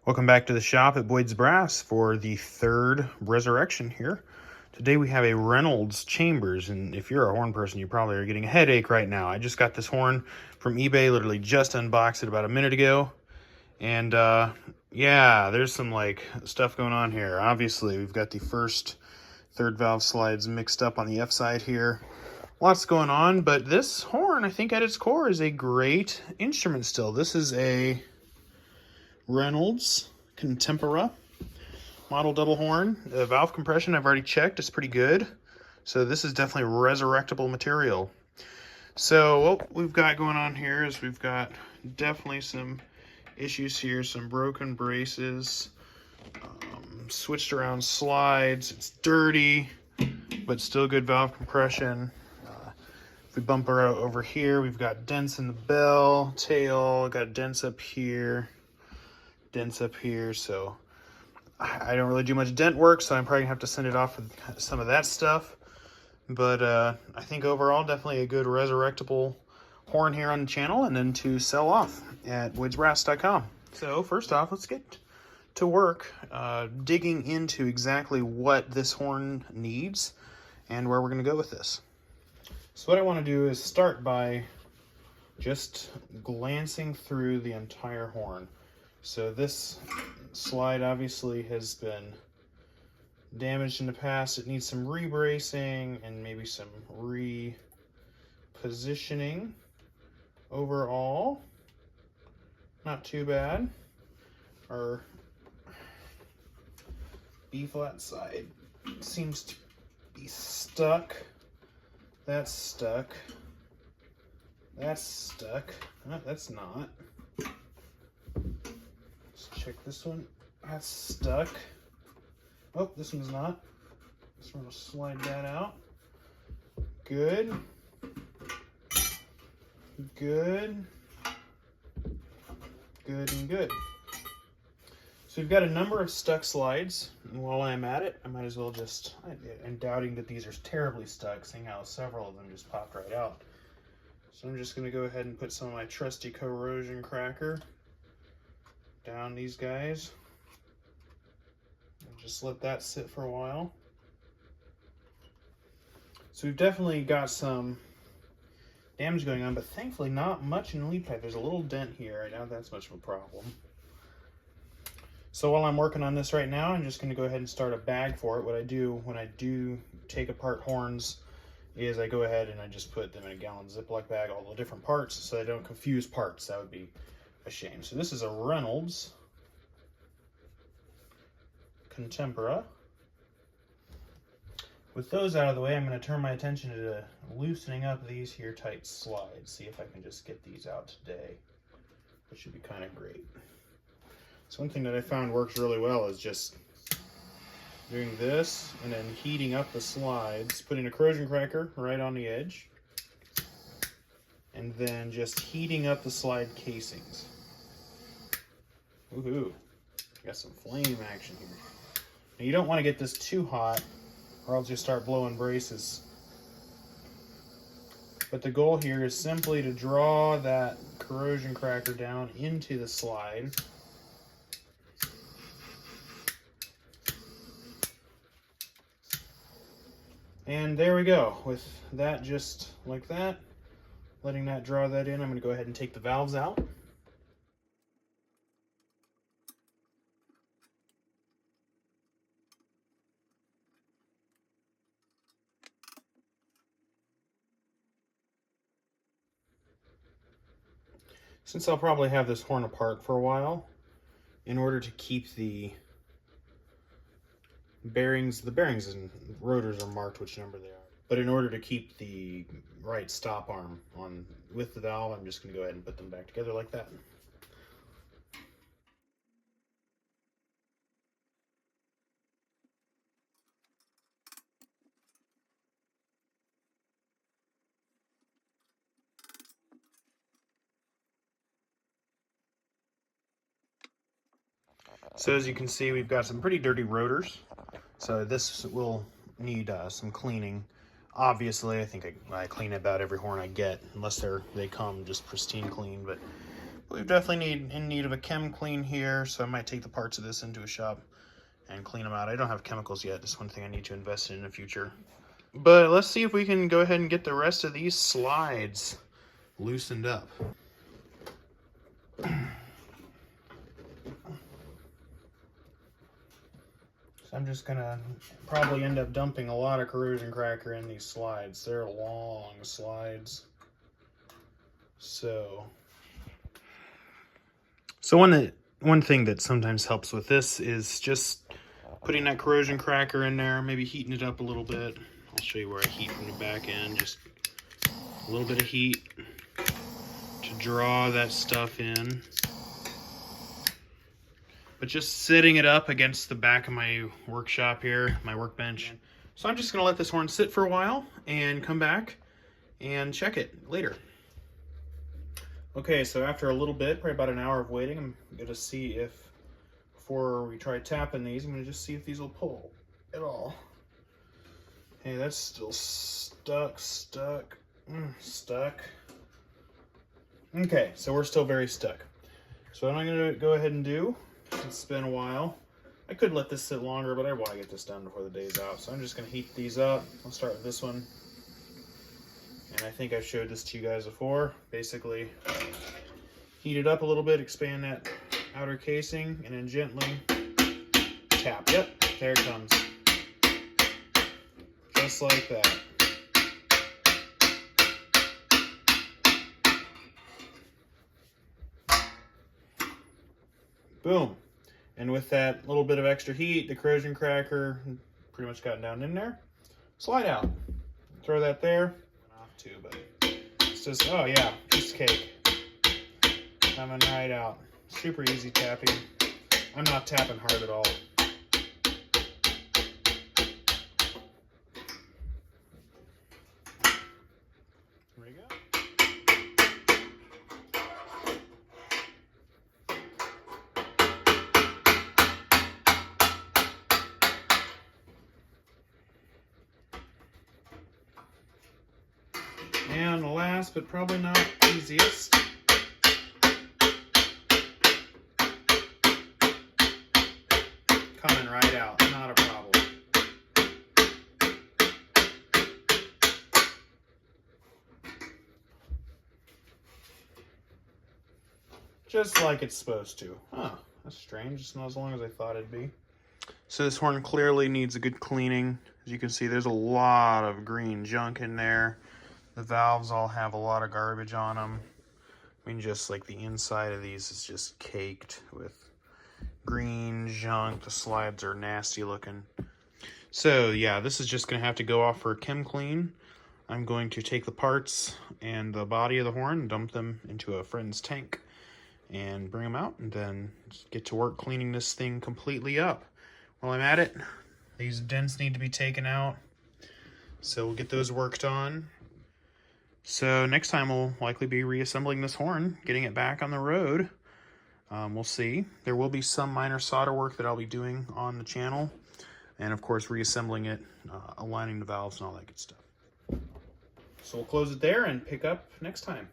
Welcome back to the shop at Boyd's Brass for the third resurrection here. Today we have a Reynolds Chambers, and if you're a horn person, you probably are getting a headache right now. I just got this horn from eBay, literally just unboxed it about a minute ago. And yeah, there's some stuff going on here. Obviously, we've got the first third valve slides mixed up on the F side here. Lots going on, but this horn, I think at its core, is a great instrument still. This is a Reynolds Contempora model double horn. The valve compression I've already checked, it's pretty good. So this is definitely resurrectable material. So what we've got going on here is we've got definitely some issues here, some broken braces, switched around slides. It's dirty, but still good valve compression. If we bump her out over here, we've got dents in the bell, tail, got dents up here. So I don't really do much dent work, so I'm probably gonna have to send it off with some of that stuff. But I think overall, definitely a good resurrectable horn here on the channel, and then to sell off at boydsbrass.com. So first off, let's get to work digging into exactly what this horn needs and where we're gonna go with this. So what I want to do is start by just glancing through the entire horn. So this slide obviously has been damaged in the past. It needs some rebracing and maybe some repositioning. Overall, not too bad. Our B-flat side seems to be stuck. That's stuck. That's stuck. No, that's not. Check this one. That's stuck. Oh, this one's not. So I'm going to slide that out. Good. Good. Good and good. So we've got a number of stuck slides. And while I'm at it, I might as well just, I'm doubting that these are terribly stuck, seeing how several of them just popped right out. So I'm just going to go ahead and put some of my trusty corrosion cracker down these guys and just let that sit for a while. So we've definitely got some damage going on, but thankfully not much in the lead pipe. There's a little dent here. I doubt that's much of a problem. So while I'm working on this right now, I'm just going to go ahead and start a bag for it. What I do when I do take apart horns is I go ahead and I just put them in a gallon Ziploc bag, all the different parts, so I don't confuse parts. That would be a shame. So this is a Reynolds Contempora. With those out of the way, I'm going to turn my attention to loosening up these here tight slides. See if I can just get these out today, which should be kind of great. So one thing that I found works really well is just doing this and then heating up the slides, putting a corrosion cracker right on the edge, and then just heating up the slide casings. Woohoo! Got some flame action here. Now you don't want to get this too hot, or else you'll start blowing braces. But the goal here is simply to draw that corrosion cracker down into the slide. And there we go. With that just like that, letting that draw that in, I'm going to go ahead and take the valves out. Since I'll probably have this horn apart for a while, in order to keep the bearings and rotors are marked which number they are. But in order to keep the right stop arm on with the valve, I'm just going to go ahead and put them back together like that. So as you can see, we've got some pretty dirty rotors. So this will need some cleaning. Obviously, I think I clean about every horn I get, unless they come just pristine clean. But We're definitely in need of a chem clean here, so I might take the parts of this into a shop and clean them out. I don't have chemicals yet. That's one thing I need to invest in the future. But let's see if we can go ahead and get the rest of these slides loosened up. So I'm just gonna probably end up dumping a lot of corrosion cracker in these slides. They're long slides. So one thing that sometimes helps with this is just putting that corrosion cracker in there, maybe heating it up a little bit. I'll show you where I heat from the back end. Just a little bit of heat to draw that stuff in. But just setting it up against the back of my workshop here, my workbench. So I'm just gonna let this horn sit for a while and come back and check it later. Okay, so after a little bit, probably about an hour of waiting, I'm gonna see if, before we try tapping these, I'm gonna just see if these will pull at all. Hey, that's still stuck. Okay, so we're still very stuck. So what I'm gonna go ahead and do, it's been a while. I could let this sit longer, but I want to get this done before the day's out. So I'm just gonna heat these up. I'll start with this one. And I think I've showed this to you guys before. Basically, heat it up a little bit, expand that outer casing, and then gently tap. Yep, there it comes. Just like that. Boom. And with that little bit of extra heat, the corrosion cracker pretty much gotten down in there. Slide out. Throw that there. Too, but it's just, oh yeah, piece of cake. Coming right out. Super easy tapping. I'm not tapping hard at all. There we go. And last, but probably not easiest, coming right out, not a problem. Just like it's supposed to. Huh, that's strange. It's not as long as I thought it'd be. So this horn clearly needs a good cleaning. As you can see, there's a lot of green junk in there. The valves all have a lot of garbage on them. I mean, just like the inside of these is just caked with green junk. The slides are nasty looking. So yeah, this is just gonna have to go off for a chem clean. I'm going to take the parts and the body of the horn, dump them into a friend's tank, and bring them out, and then get to work cleaning this thing completely up. While I'm at it, these dents need to be taken out, so we'll get those worked on. So next time we'll likely be reassembling this horn, getting it back on the road. We'll see. There will be some minor solder work that I'll be doing on the channel, and of course reassembling it, aligning the valves and all that good stuff. So we'll close it there and pick up next time.